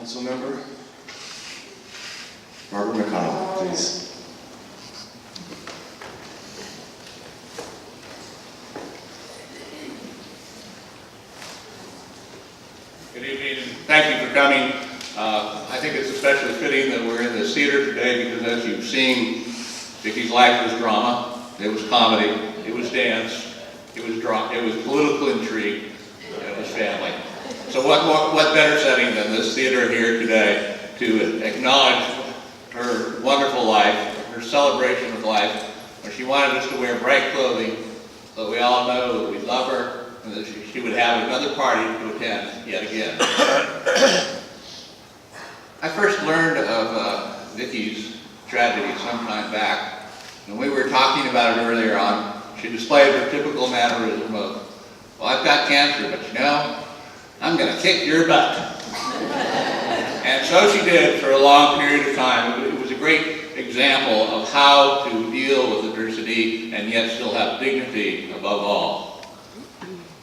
Councilmember Barbara McConnell, please. Good evening, and thank you for coming. I think it's especially fitting that we're in this theater today because, as you've seen, Vicki's life was drama, it was comedy, it was dance, it was drama, it was political intrigue, and it was family. So what better setting than this theater here today to acknowledge her wonderful life, her celebration of life, where she wanted us to wear bright clothing so we all know that we love her and that she would have another party to attend yet again. I first learned of Vicki's tragedy some time back, and we were talking about it earlier on. She displayed her typical mannerism of, well, I've got cancer, but you know, I'm going to kick your butt. And so she did for a long period of time. It was a great example of how to deal with adversity and yet still have dignity above all.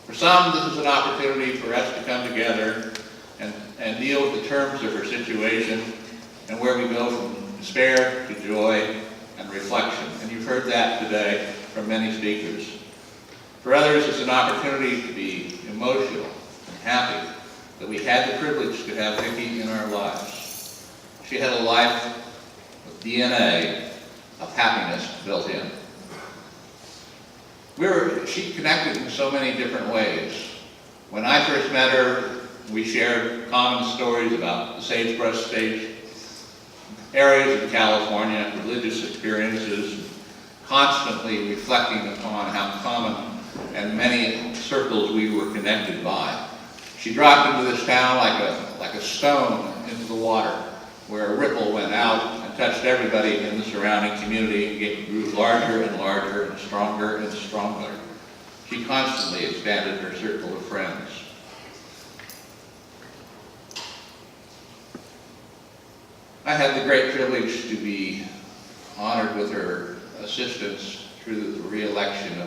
For some, this is an opportunity for us to come together and deal with the terms of her situation and where we go from despair to joy and reflection. And you've heard that today from many speakers. For others, it's an opportunity to be emotional and happy that we had the privilege to have Vicki in our lives. She had a life with DNA of happiness built in. She connected in so many different ways. When I first met her, we shared common stories about the sagebrush state, areas of California, religious experiences, constantly reflecting upon how common and many circles we were connected by. She dropped into this town like a stone into the water, where a ripple went out and touched everybody in the surrounding community and grew larger and larger and stronger. She constantly expanded her circle of friends. I had the great privilege to be honored with her assistance through the re-election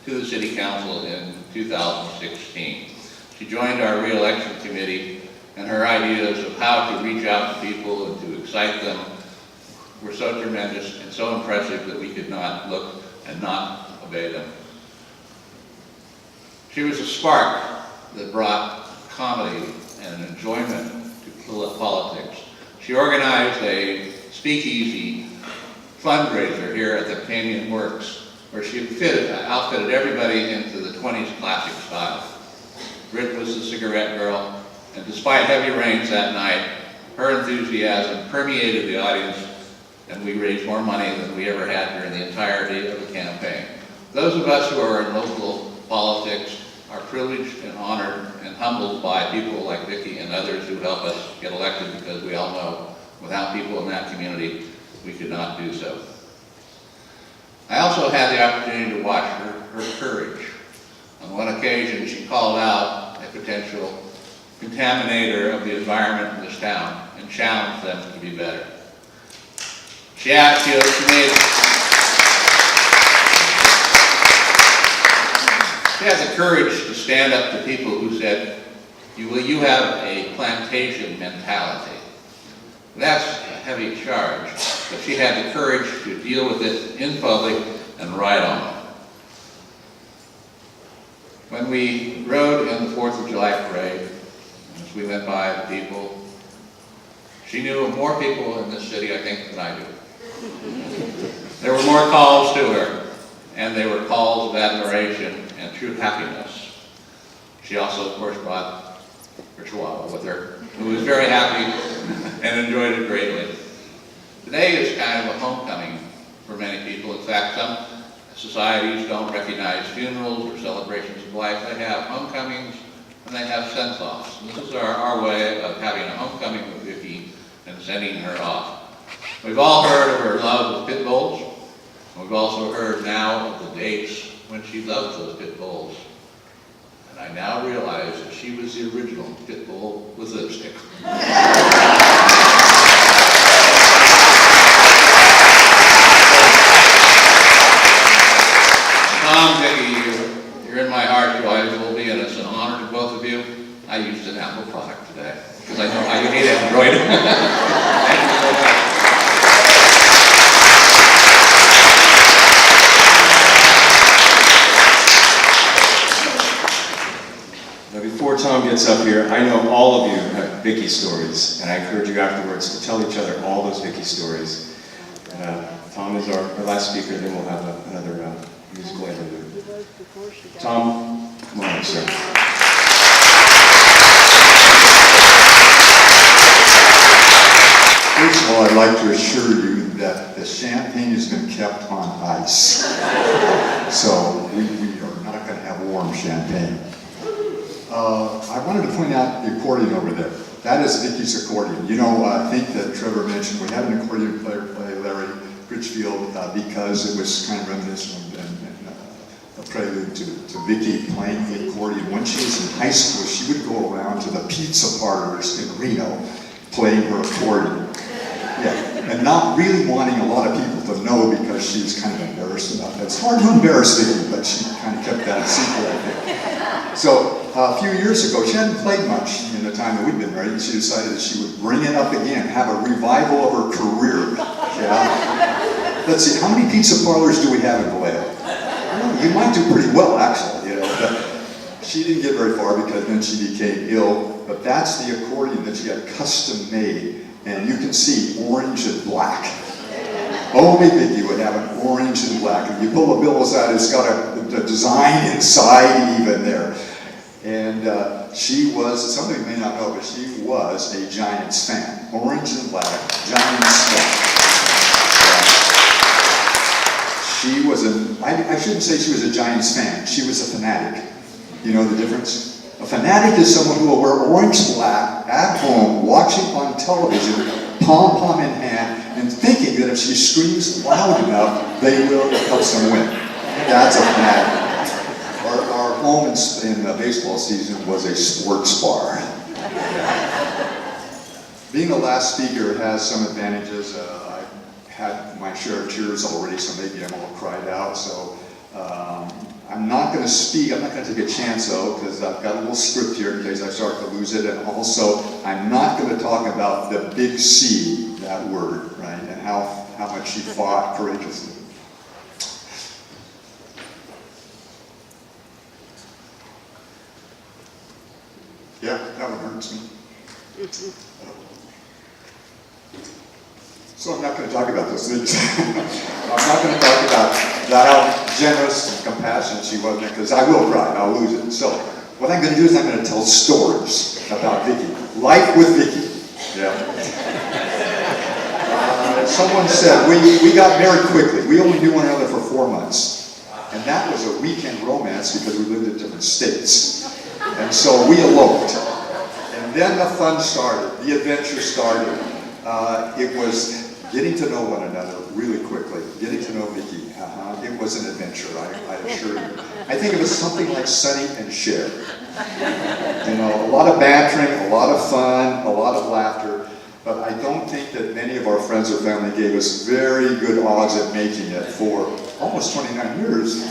to the City Council in 2016. She joined our re-election committee, and her ideas of how to reach out to people and to excite them were so tremendous and so impressive that we could not look and not obey them. She was a spark that brought comedy and enjoyment to politics. She organized a speakeasy fundraiser here at the Canyon Works, where she outfitted everybody into the 20s classic style. Britt was the cigarette girl, and despite heavy rains that night, her enthusiasm permeated the audience, and we raised more money than we ever had during the entirety of the campaign. Those of us who are in local politics are privileged and honored and humbled by people like Vicki and others who help us get elected, because we all know without people in that community, we could not do so. I also had the opportunity to watch her courage. On one occasion, she called out a potential contaminator of the environment in this town and challenged them to be better. She had the courage to stand up to people who said, you have a plantation mentality. That's a heavy charge, but she had the courage to deal with it in public and write on it. When we rode in the 4th of July parade, as we went by the people, she knew of more people in this city, I think, than I do. There were more calls to her, and they were calls of admiration and true happiness. She also, of course, brought her chihuahua with her, who was very happy and enjoyed it greatly. Today is kind of a homecoming for many people. In fact, some societies don't recognize funerals or celebrations of life. They have homecomings and they have send-offs. This is our way of having a homecoming with Vicki and sending her off. We've all heard of her love of pit bulls. We've also heard now of the dates when she loved those pit bulls. And I now realize that she was the original pit bull with lipstick. Tom, Vicki, you're in my heart, you always will be, and it's an honor to both of you. I used an apple the product today, because I know how you hate Android. Thank you so much. Now, before Tom gets up here, I know all of you have Vicki stories, and I encourage you afterwards to tell each other all those Vicki stories. And, Tom is our last speaker, then we'll have another musical interlude. Tom, come on, sir. First of all, I'd like to assure you that the champagne has been kept on ice. So we are not going to have warm champagne. I wanted to point out the accordion over there. That is Vicki's accordion. You know, I think that Trevor mentioned we had an accordion player play, Larry Richfield, because it was kind of reminiscent and a prelude to Vicki playing the accordion. When she was in high school, she would go around to the pizza parlors in Reno playing her accordion. Yeah, and not really wanting a lot of people to know because she was kind of embarrassed about that. It's hard to embarrass Vicki, but she kind of kept that a secret, I think. So a few years ago, she hadn't played much in the time that we'd been married, and she decided that she would bring it up again, have a revival of her career. Yeah. Let's see, how many pizza parlors do we have in Vallejo? Well, you might do pretty well, actually. You know, but she didn't get very far because then she became ill. But that's the accordion that she had custom made. And you can see orange and black. Only Vicki would have an orange and black. If you pull the billows out, it's got a design inside even there. And she was, some of you may not know, but she was a Giants fan. Orange and black, Giants fan. She was I shouldn't say she was a Giants fan. She was a fanatic. You know the difference? A fanatic is someone who will wear orange and black at home, watching on television, pom-pom in hand, and thinking that if she screams loud enough, they will help them win. That's a fanatic. Our home in the baseball season was a sports bar. Being the last speaker has some advantages. I've had my share of tears already, so maybe I'm all cried out. So I'm not going to speak. I'm not going to take a chance, though, because I've got a little script here in case I start to lose it. And also, I'm not going to talk about the big C, that word, right, and how much she fought courageously. Yeah, that one hurts me. So I'm not going to talk about those things. I'm not going to talk about how generous and compassionate she was, because I will cry, I'll lose it. So what I'm going to do is I'm going to tell stories about Vicki. Life with Vicki. Yeah. Someone said, we got married quickly. We only knew one another for 4 months. And that was a weekend romance because we lived in different states. And so we eloped. And then the fun started, the adventure started. It was getting to know one another really quickly, getting to know Vicki. It was an adventure, I assure you. I think it was something like Sonny and Cher. You know, a lot of bantering, a lot of fun, a lot of laughter, but I don't think that many of our friends or family gave us very good odds at making it for almost 29 years.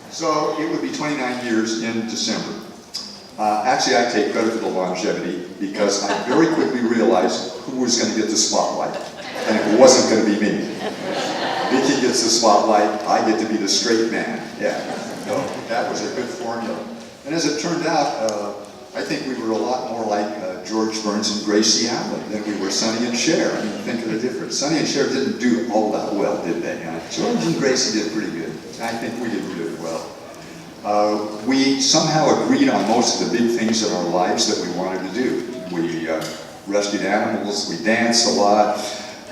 So it would be 29 years in December. Actually, I take credit for the longevity because I very quickly realized who was going to get the spotlight, and it wasn't going to be me. Vicki gets the spotlight, I get to be the straight man. Yeah, no, that was a good formula. And as it turned out, I think we were a lot more like George Burns and Gracie Allen than we were Sonny and Cher. I mean, think of the difference. Sonny and Cher didn't do all that well, did they? George and Gracie did pretty good. I think we did really well. We somehow agreed on most of the big things in our lives that we wanted to do. We rescued animals, we danced a lot,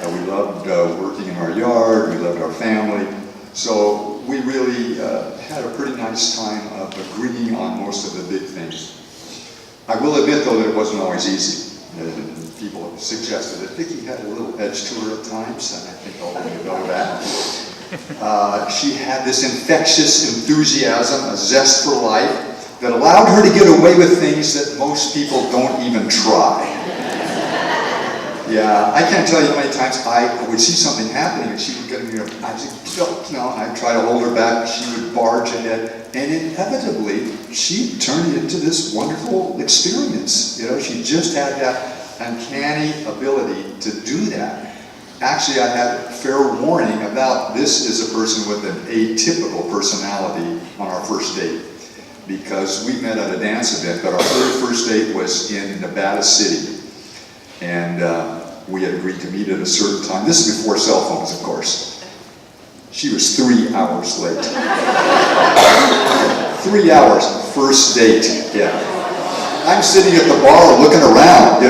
we loved working in our yard, we loved our family. So we really had a pretty nice time of agreeing on most of the big things. I will admit, though, that it wasn't always easy. People suggested that Vicki had a little edge to her at times, and I think all of you know that. She had this infectious enthusiasm, a zest for life, that allowed her to get away with things that most people don't even try. Yeah, I can't tell you how many times I would see something happening and she would get me, I'd say, felt, I'd try to hold her back, she would barge ahead, and inevitably, she turned into this wonderful experience. She just had that uncanny ability to do that. Actually, I had fair warning about this is a person with an atypical personality on our first date, because we met at a dance event, but our very first date was in Nevada City, and we had agreed to meet at a certain time. This is before cell phones, of course. She was 3 hours late. 3 hours, first date, yeah. I'm sitting at the bar looking around,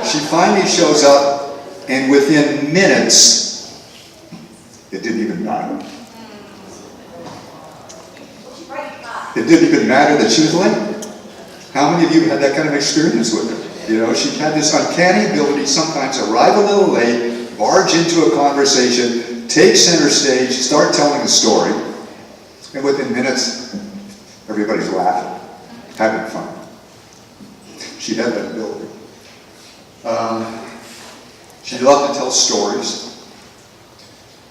She finally shows up, and within minutes, it didn't even matter. It didn't even matter that she was late. How many of you had that kind of experience with her? She had this uncanny ability sometimes arrive a little late, barge into a conversation, take center stage, start telling a story, and within minutes, everybody's laughing, having fun. She had that ability. She loved to tell stories.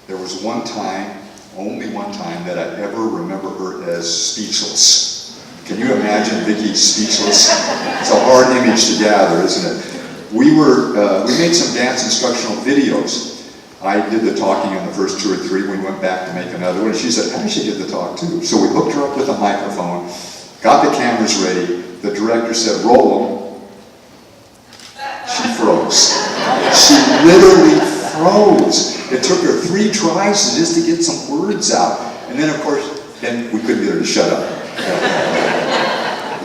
There was one time, only one time, that I ever remember her as speechless. Can you imagine Vicki speechless? It's a hard image to gather, isn't it? We made some dance instructional videos. I did the talking on the first 2 or 3. We went back to make another one. And she said, I should get the talk too. So we hooked her up with a microphone, got the cameras ready. The director said, roll them. She froze. She literally froze. It took her 3 tries just to get some words out. And then, of course, we couldn't get her to shut up.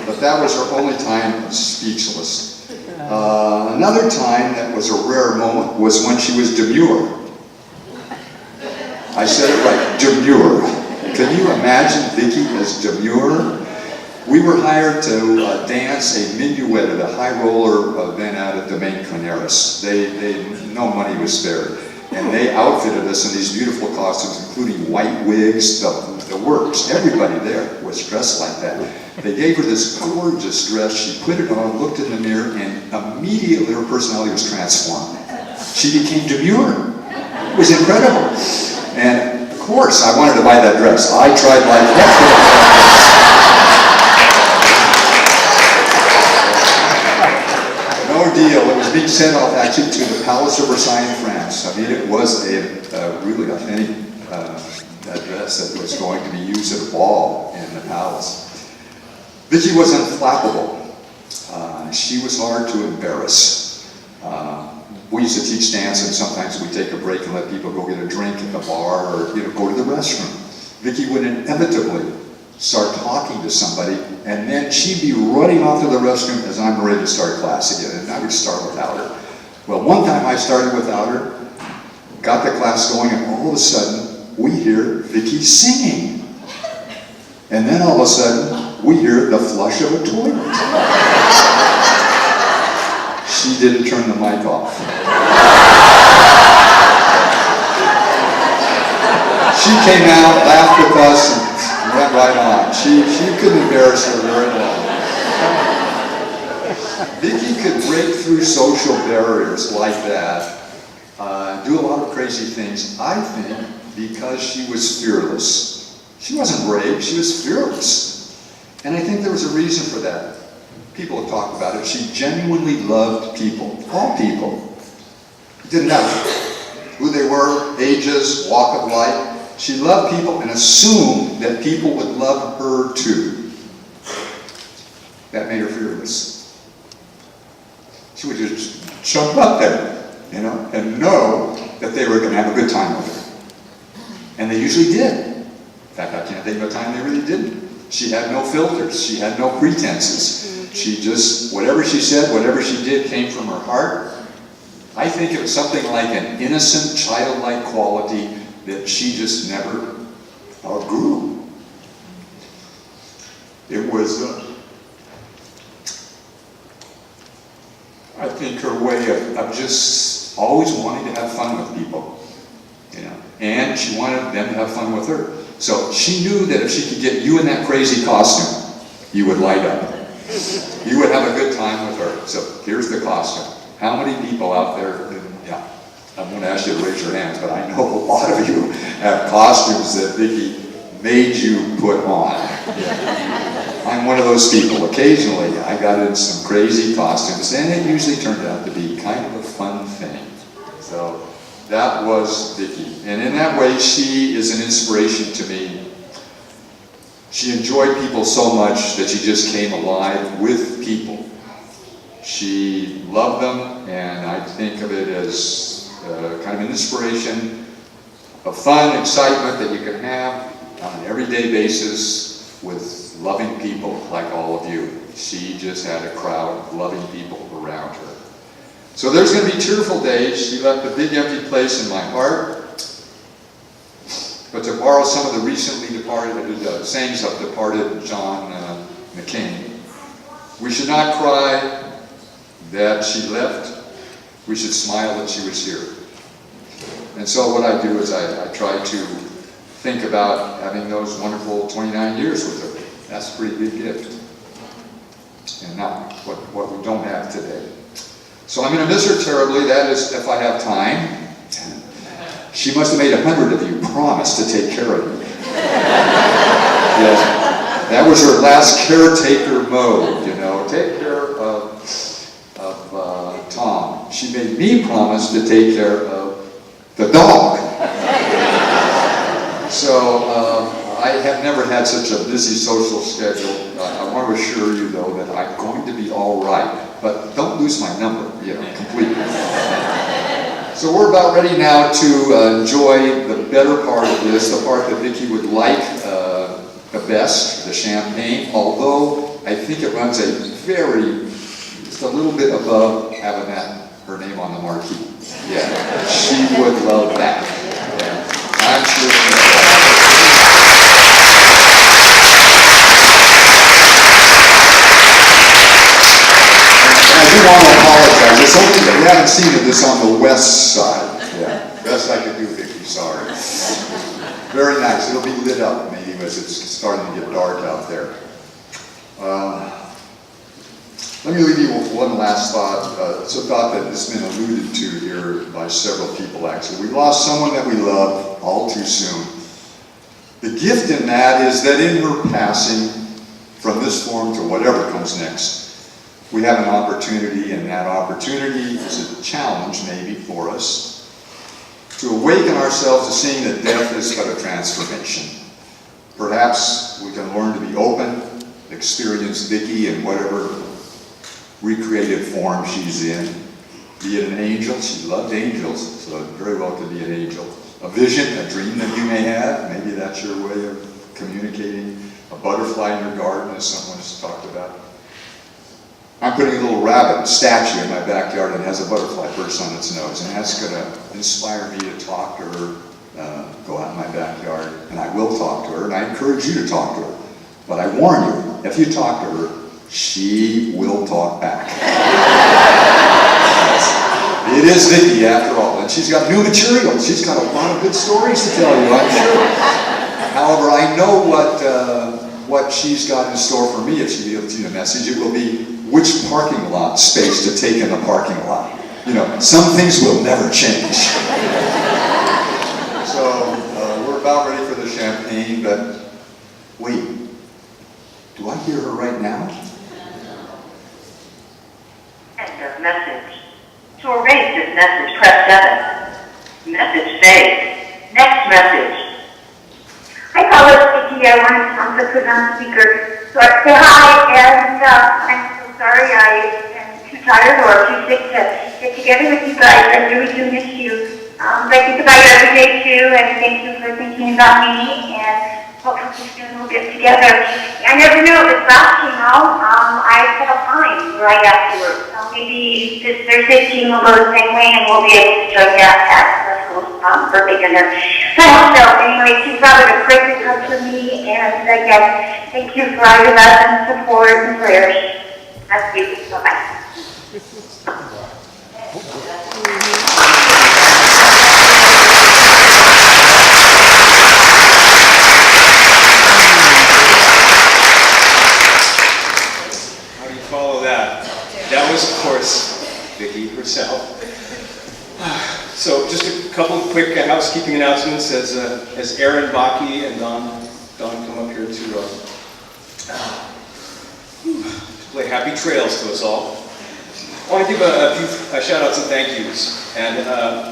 But that was her only time speechless. Another time that was a rare moment was when she was demure. I said it right, demure. Can you imagine Vicki as demure? We were hired to dance a minuet at a high roller event out at Domaine Canaris. No money was spared. And they outfitted us in these beautiful costumes, including white wigs, the works. Everybody there was dressed like that. They gave her this gorgeous dress. She put it on, looked in the mirror, and immediately her personality was transformed. She became demure. It was incredible. And of course, I wanted to buy that dress. I tried like heck. No deal. It was being sent off actually to the Palace of Versailles in France. I mean, it was a really authentic dress that was going to be used at a ball in the palace. Vicki was unflappable. She was hard to embarrass. We used to teach dance, and sometimes we'd take a break and let people go get a drink at the bar or go to the restroom. Vicki would inevitably start talking to somebody, and then she'd be running off to the restroom as I'm ready to start class again, and I would start without her. Well, one time I started without her, got the class going, and all of a sudden, we hear Vicki singing. And then all of a sudden, we hear the flush of a toilet. She didn't turn the mic off. She came out, laughed with us, and went right on. She couldn't embarrass her very long. Vicki could break through social barriers like that, do a lot of crazy things, I think, because she was fearless. She wasn't brave, she was fearless. And I think there was a reason for that. People have talked about it. She genuinely loved people, all people. It didn't matter who they were, ages, walk of life. She loved people and assumed that people would love her too. That made her fearless. She would just jump up there, and know that they were going to have a good time with her. And they usually did. In fact, I can't think of a time they really didn't. She had no filters. She had no pretenses. She just, whatever she said, whatever she did came from her heart. I think it was something like an innocent, childlike quality that she just never outgrew. It was, I think, her way of just always wanting to have fun with people, and she wanted them to have fun with her. So she knew that if she could get you in that crazy costume, you would light up. You would have a good time with her. So here's the costume. How many people out there, I'm going to ask you to raise your hands, but I know a lot of you have costumes that Vicki made you put on. Yeah. I'm one of those people. Occasionally, I got in some crazy costumes, and it usually turned out to be kind of a fun thing. So that was Vicki. And in that way, she is an inspiration to me. She enjoyed people so much that she just came alive with people. She loved them, and I think of it as kind of an inspiration of fun, excitement that you can have on an everyday basis with loving people like all of you. She just had a crowd of loving people around her. So there's going to be tearful days. She left a big empty place in my heart. But to borrow some of the recently departed, the sayings of departed John McCain, we should not cry that she left. We should smile that she was here. And so what I do is I try to think about having those wonderful 29 years with her. That's a pretty big gift. And not what we don't have today. So I'm going to miss her terribly. That is, if I have time. She must have made 100 of you promise to take care of me. Yes. That was her last caretaker mode, you know. Take care of Tom. She made me promise to take care of the dog. So I have never had such a busy social schedule. I want to assure you, though, that I'm going to be all right. But don't lose my number, you know, completely. So we're about ready now to enjoy the better part of this, the part that Vicki would like the best, the champagne, although I think it runs a just a little bit above having her name on the marquee. Yeah, she would love that. Yeah. I'm sure. I do want to apologize. It's only that we haven't seen it. This on the west side. Yeah, best I could do, Vicki. Sorry. Very nice. It'll be lit up maybe as it's starting to get dark out there. Let me leave you with one last thought. It's a thought that has been alluded to here by several people. Actually, we lost someone that we loved all too soon. The gift in that is that in her passing, from this form to whatever comes next, we have an opportunity, and that opportunity is a challenge maybe for us to awaken ourselves to seeing that death is but a transformation. Perhaps we can learn to be open, experience Vicki in whatever recreated form she's in. Be it an angel, she loved angels, so it very well could be an angel. A vision, a dream that you may have, maybe that's your way of communicating. A butterfly in your garden, as someone has talked about. I'm putting a little rabbit statue in my backyard and has a butterfly perched on its nose, and that's going to inspire me to talk to her, go out in my backyard, and I will talk to her, and I encourage you to talk to her. But I warn you, if you talk to her, she will talk back. It is Vicki, after all, and she's got new material. She's got a lot of good stories to tell you, I'm sure. However, I know what she's got in store for me if she gives you a message. It will be which parking lot space to take in the parking lot. You know, some things will never change. So we're about ready for the champagne, but wait, do I hear her right now? End of message. To erase this message, press 7. Message saved. Next message. Hi, caller, Vicki. I wanted to put on speaker. So I say hi, and I'm so sorry I am too tired or too sick to get together with you guys. I really do miss you. But I think about you every day too, and thank you for thinking about me, and hopefully soon we'll get together. I never know, this last came out, I felt fine right afterwards. So maybe this Thursday team will go the same way, and we'll be able to join you at Russell's birthday dinner. But also, anyway, keep Robert a great big hug for me, and again, thank you for all your love and support and prayers. That's you. Bye-bye. That was, of course, Vicki herself. So just a couple of quick housekeeping announcements as Aaron, Vicki, and Don come up here to play Happy Trails to us all. I want to give a few shout-outs and thank yous. And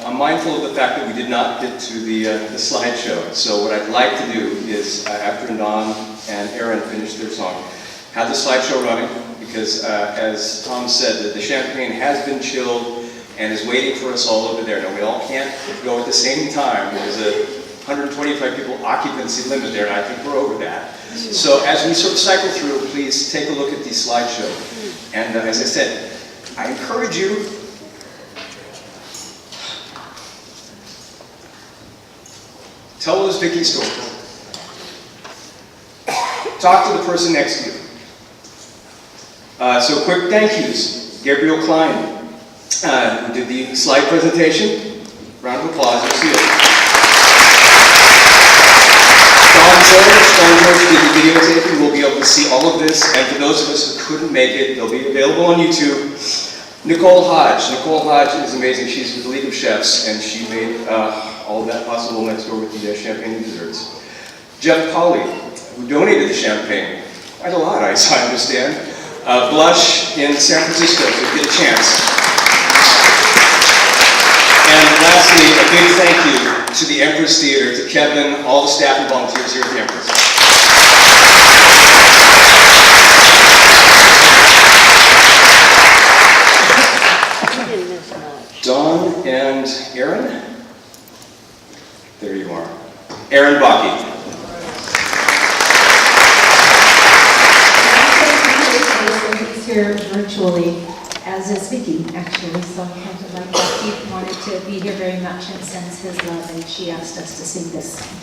I'm mindful of the fact that we did not get to the slideshow. So what I'd like to do is, after Don and Aaron finish their song, have the slideshow running, because as Tom said, the champagne has been chilled and is waiting for us all over there. Now, we all can't go at the same time. There's a 125 people occupancy limit there, and I think we're over that. So as we sort of cycle through, please take a look at the slideshow. And as I said, I encourage you tell those Vicki stories. Talk to the person next to you. So quick thank yous. Gabriel Klein, who did the slide presentation. Round of applause. You'll see it. Don George did the videotaping. We'll be able to see all of this. And for those of us who couldn't make it, they'll be available on YouTube. Nicole Hodge. Nicole Hodge is amazing. She's with the League of Chefs, and she made all of that possible next door with the champagne and desserts. Jeff Polly, who donated the champagne. Quite a lot, I understand. Blush in San Francisco, so get a chance. And lastly, a big thank you to the Empress Theater, to Kevin, all the staff and volunteers here at the Empress. Don and Aaron? There you are. Aaron Vicki. He's here virtually, as is Vicki, actually, so kind of like Vicki wanted to be here very much and sends his love, and she asked us to sing this song.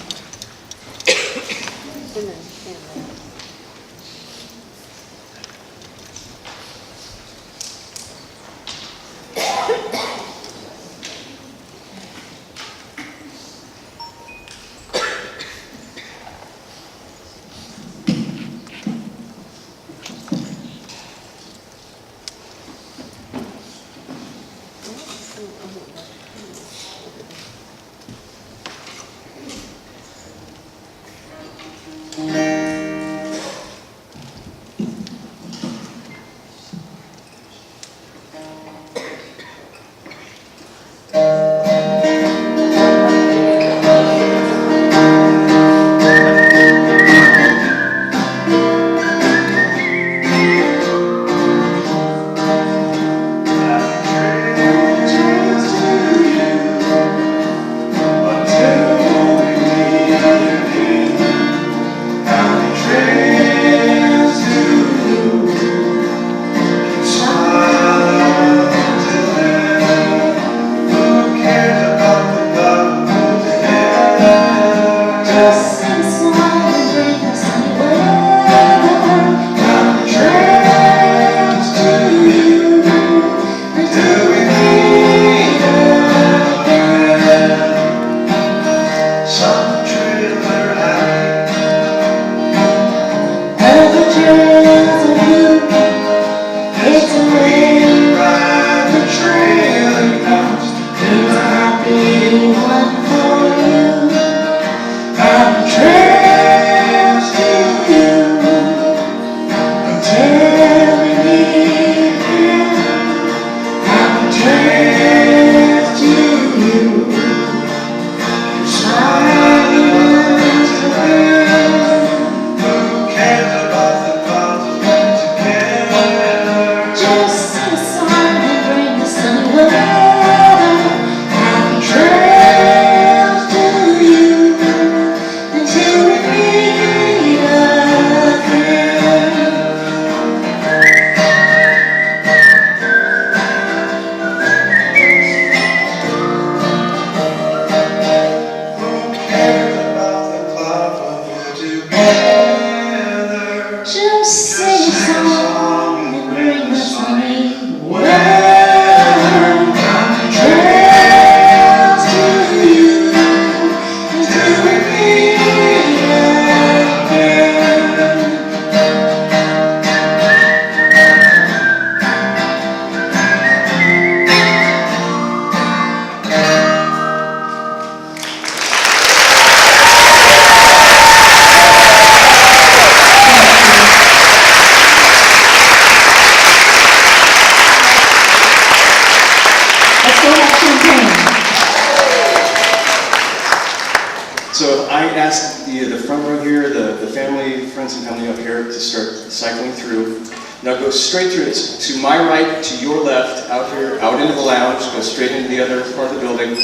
Now go straight through. It's to my right, to your left, out here, out into the lounge, go straight into the other part of the building.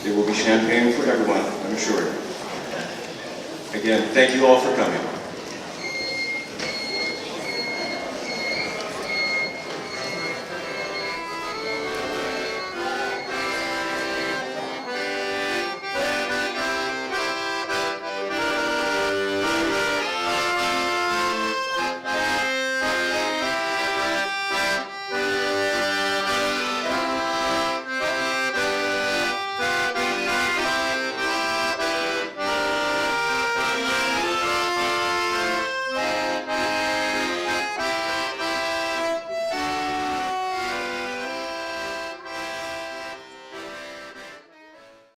There will be champagne for everyone, I'm sure. Again, thank you all for coming.